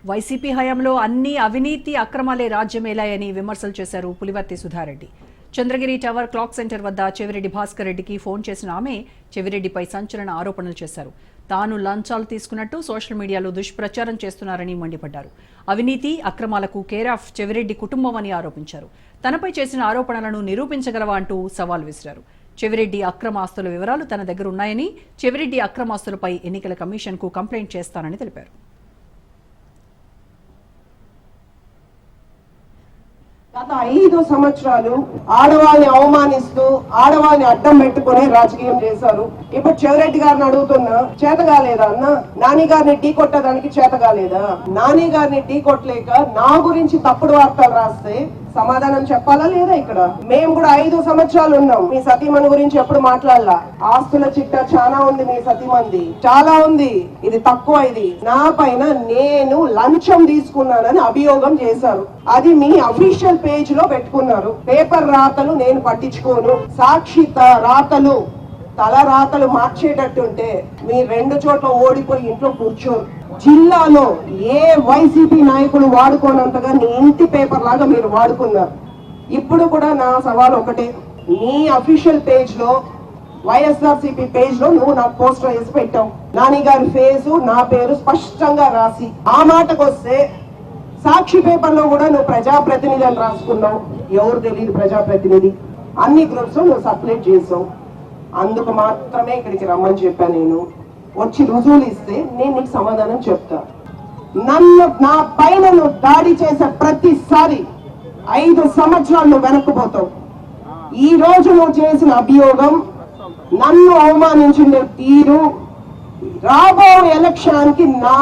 YCP హయాంలో అన్ని అవినీతి అక్రమాలే రాజ్యమేలాయని విమర్శలు చేశారు Pulivarthi Sudha Reddy. Chandragiri tower clock centre వద్ద చెవిరెడ్డి భాస్కర్ రెడ్డికి ఫోన్ చేసిన ఆమె చెవిరెడ్డిపై సంచలన ఆరోపణలు చేశారు. తాను లంచాలు తీసుకున్నట్టు సోషల్ మీడియాలో దుష్ప్రచారం చేస్తున్నారని మండిపడ్డారు. అవినీతి అక్రమాలకు కేరాఫ్ చెవిరెడ్డి కుటుంబం అని ఆరోపించారు. తనపై చేసిన ఆరోపణలను నిరూపించగలవా అంటూ సవాల్ విసిరారు. చెవిరెడ్డి అక్రమ ఆస్తుల వివరాలు తన దగ్గర ఉన్నాయని, చెవిరెడ్డి అక్రమాస్తులపై ఎన్నికల కమిషన్కు కంప్లైంట్ చేస్తానని తెలిపారు. గత 5 సంవత్సరాలు ఆడవాళ్ళని అవమానిస్తూ ఆడవాళ్ళని అడ్డం పెట్టుకుని రాజకీయం చేశారు. ఇప్పుడు చెవిరెడ్డి గారిని అడుగుతున్నా, చేత కాలేదా అన్న? నాని గారిని ఢీ కొట్టడానికి చేత కాలేదా? నాని గారిని ఢీ కొట్టలేక నా గురించి తప్పుడు వార్తలు రాస్తే సమాధానం చెప్పాలా లేదా? ఇక్కడ మేము కూడా 5 సంవత్సరాలు ఉన్నాం. మీ సతీమణి గురించి ఎప్పుడు మాట్లాడలా. ఆస్తుల చిట్టా చాలా ఉంది, మీ సతీమణిది చాలా ఉంది. ఇది తక్కువ. ఇది నా పైన నేను లంచం తీసుకున్నానని అభియోగం చేశారు. అది మీ అఫీషియల్ పేజ్ లో పెట్టుకున్నారు. పేపర్ రాతలు నేను పట్టించుకోను. సాక్షి రాతలు తల రాతలు మార్చేటట్టుంటే మీ 2 చోట్ల ఓడిపోయి ఇంట్లో కూర్చోరు. జిల్లాలో ఏ వైసీపీ నాయకులు వాడుకోనంతగా నీ ఇంటి పేపర్ లాగా మీరు వాడుకున్నారు. ఇప్పుడు కూడా నా సవాల్ ఒకటే, నీ అఫీషియల్ పేజ్ లో వైఎస్ఆర్సీపీ పేజ్ లో నువ్వు నాకు పోస్టర్ వేసి పెట్టావు. నాని గారి ఫేసు నా పేరు స్పష్టంగా రాసి. ఆ మాటకు వస్తే సాక్షి పేపర్ లో కూడా నువ్వు ప్రజాప్రతినిధి అని రాసుకున్నావు. ఎవరు తెలియదు ప్రజాప్రతినిధి. అన్ని గ్రూప్స్ నువ్వు సర్క్యులేట్ చేసావు. అందుకు మాత్రమే ఇక్కడికి రమ్మని చెప్పాను. నేను వచ్చి రుజువులు ఇస్తే నేను నీకు సమాధానం చెప్తా. నా పైన నువ్వు దాడి చేసే ప్రతిసారి 5 సంవత్సరాలు నువ్వు వెనక్కిపోతావు. ఈ రోజు నువ్వు చేసిన అభియోగం, నన్ను అవమానించిన తీరు రాబో ఎలక్షన్ కి నా